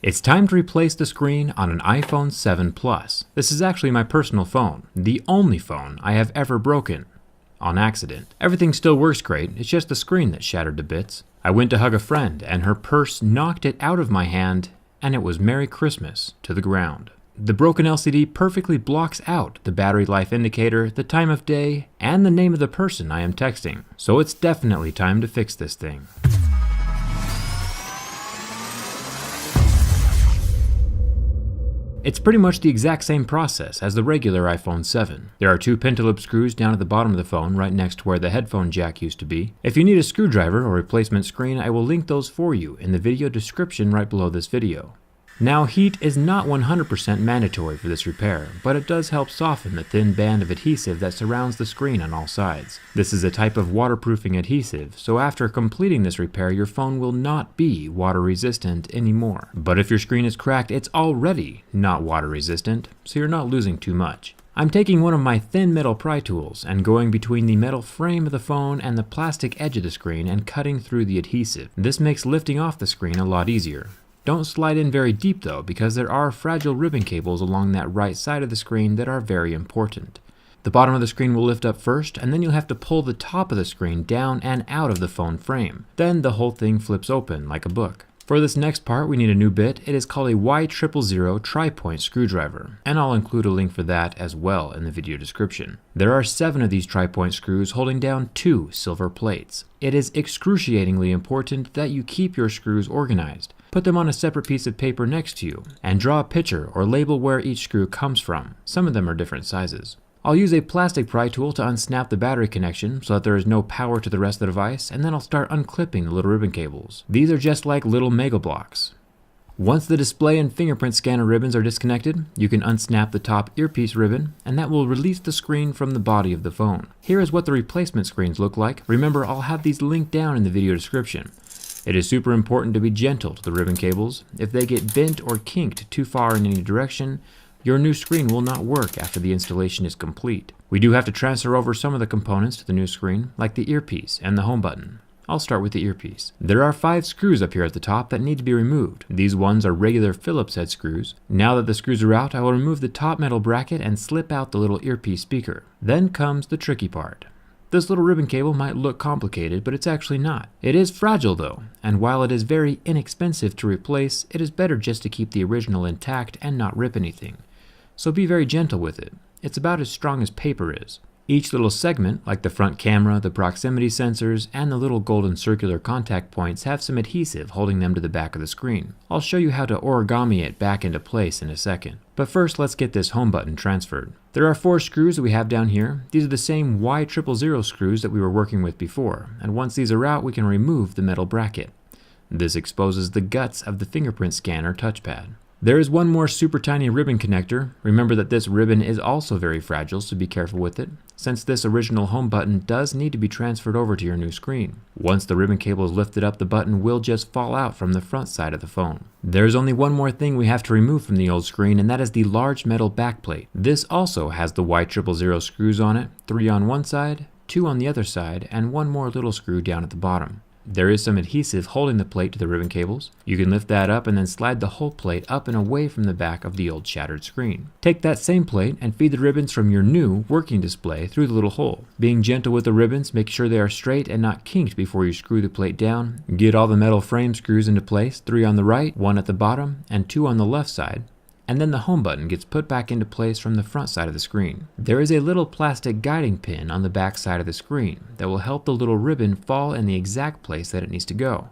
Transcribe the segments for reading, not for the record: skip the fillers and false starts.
It's time to replace the screen on an iPhone 7 Plus. This is actually my personal phone, the only phone I have ever broken. On accident. Everything still works great, it's just the screen that shattered to bits. I went to hug a friend and her purse knocked it out of my hand and it was Merry Christmas to the ground. The broken LCD perfectly blocks out the battery life indicator, the time of day, and the name of the person I am texting. So it's definitely time to fix this thing. It's pretty much the exact same process as the regular iPhone 7. There are two pentaloop screws down at the bottom of the phone right next to where the headphone jack used to be. If you need a screwdriver or replacement screen, I will link those for you in the video description right below this video. Now, heat is not 100% mandatory for this repair, but it does help soften the thin band of adhesive that surrounds the screen on all sides. This is a type of waterproofing adhesive, so after completing this repair, your phone will not be water resistant anymore. But if your screen is cracked, it's already not water resistant, so you're not losing too much. I'm taking one of my thin metal pry tools and going between the metal frame of the phone and the plastic edge of the screen and cutting through the adhesive. This makes lifting off the screen a lot easier. Don't slide in very deep though, because there are fragile ribbon cables along that right side of the screen that are very important. The bottom of the screen will lift up first, and then you'll have to pull the top of the screen down and out of the phone frame. Then the whole thing flips open like a book. For this next part, we need a new bit. It is called a Y000 tri-point screwdriver, and I'll include a link for that as well in the video description. There are 7 of these tri-point screws holding down 2 silver plates. It is excruciatingly important that you keep your screws organized. Put them on a separate piece of paper next to you, and draw a picture or label where each screw comes from. Some of them are different sizes. I'll use a plastic pry tool to unsnap the battery connection so that there is no power to the rest of the device, and then I'll start unclipping the little ribbon cables. These are just like little mega blocks. Once the display and fingerprint scanner ribbons are disconnected, you can unsnap the top earpiece ribbon, and that will release the screen from the body of the phone. Here is what the replacement screens look like. Remember, I'll have these linked down in the video description. It is super important to be gentle to the ribbon cables. If they get bent or kinked too far in any direction, your new screen will not work after the installation is complete. We do have to transfer over some of the components to the new screen, like the earpiece and the home button. I'll start with the earpiece. There are 5 screws up here at the top that need to be removed. These ones are regular Phillips head screws. Now that the screws are out, I will remove the top metal bracket and slip out the little earpiece speaker. Then comes the tricky part. This little ribbon cable might look complicated, but it's actually not. It is fragile though, and while it is very inexpensive to replace, it is better just to keep the original intact and not rip anything. So be very gentle with it. It's about as strong as paper is. Each little segment, like the front camera, the proximity sensors, and the little golden circular contact points, have some adhesive holding them to the back of the screen. I'll show you how to origami it back into place in a second. But first, let's get this home button transferred. There are 4 screws that we have down here. These are the same Y000 screws that we were working with before, and once these are out, we can remove the metal bracket. This exposes the guts of the fingerprint scanner touchpad. There is one more super tiny ribbon connector. Remember that this ribbon is also very fragile, so be careful with it, since this original home button does need to be transferred over to your new screen. Once the ribbon cable is lifted up, the button will just fall out from the front side of the phone. There's only one more thing we have to remove from the old screen, and that is the large metal backplate. This also has the Y000 screws on it, 3 on one side, 2 on the other side, and one more little screw down at the bottom. There is some adhesive holding the plate to the ribbon cables. You can lift that up and then slide the whole plate up and away from the back of the old shattered screen. Take that same plate and feed the ribbons from your new working display through the little hole. Being gentle with the ribbons, make sure they are straight and not kinked before you screw the plate down. Get all the metal frame screws into place, 3 on the right, 1 at the bottom, and 2 on the left side. And then the home button gets put back into place from the front side of the screen. There is a little plastic guiding pin on the back side of the screen that will help the little ribbon fall in the exact place that it needs to go.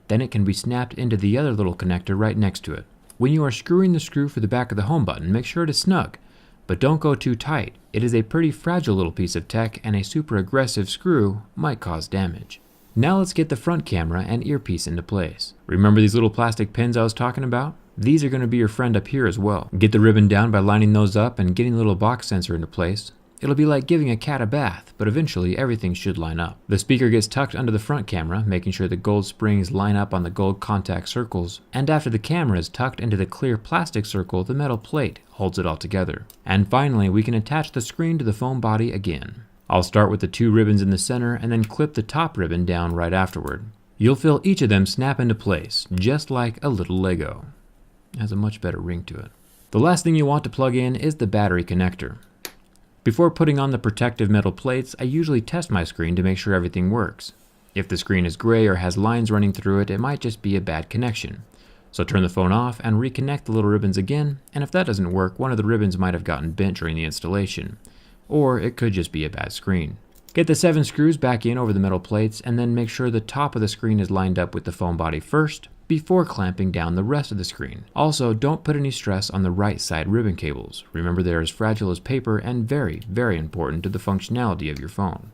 Then it can be snapped into the other little connector right next to it. When you are screwing the screw for the back of the home button, make sure it is snug, but don't go too tight. It is a pretty fragile little piece of tech, and a super aggressive screw might cause damage. Now let's get the front camera and earpiece into place. Remember these little plastic pins I was talking about? These are going to be your friend up here as well. Get the ribbon down by lining those up and getting the little box sensor into place. It'll be like giving a cat a bath, but eventually everything should line up. The speaker gets tucked under the front camera, making sure the gold springs line up on the gold contact circles, and after the camera is tucked into the clear plastic circle, the metal plate holds it all together. And finally, we can attach the screen to the phone body again. I'll start with the 2 ribbons in the center and then clip the top ribbon down right afterward. You'll feel each of them snap into place, just like a little Lego. It has a much better ring to it. The last thing you want to plug in is the battery connector. Before putting on the protective metal plates, I usually test my screen to make sure everything works. If the screen is gray or has lines running through it, it might just be a bad connection. So turn the phone off and reconnect the little ribbons again, and if that doesn't work, one of the ribbons might have gotten bent during the installation. Or it could just be a bad screen. Get the 7 screws back in over the metal plates, and then make sure the top of the screen is lined up with the phone body first, before clamping down the rest of the screen. Also, don't put any stress on the right side ribbon cables. Remember, they're as fragile as paper and very, very important to the functionality of your phone.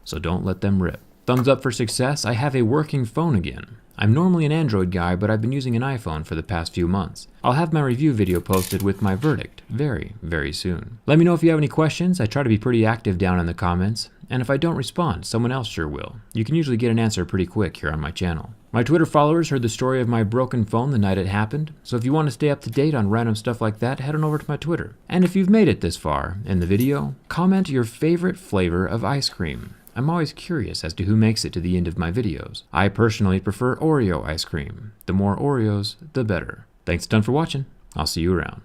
So don't let them rip. Thumbs up for success, I have a working phone again. I'm normally an Android guy, but I've been using an iPhone for the past few months. I'll have my review video posted with my verdict very, very soon. Let me know if you have any questions. I try to be pretty active down in the comments, and if I don't respond, someone else sure will. You can usually get an answer pretty quick here on my channel. My Twitter followers heard the story of my broken phone the night it happened, so if you want to stay up to date on random stuff like that, head on over to my Twitter. And if you've made it this far in the video, comment your favorite flavor of ice cream. I'm always curious as to who makes it to the end of my videos. I personally prefer Oreo ice cream. The more Oreos, the better. Thanks a ton for watching. I'll see you around.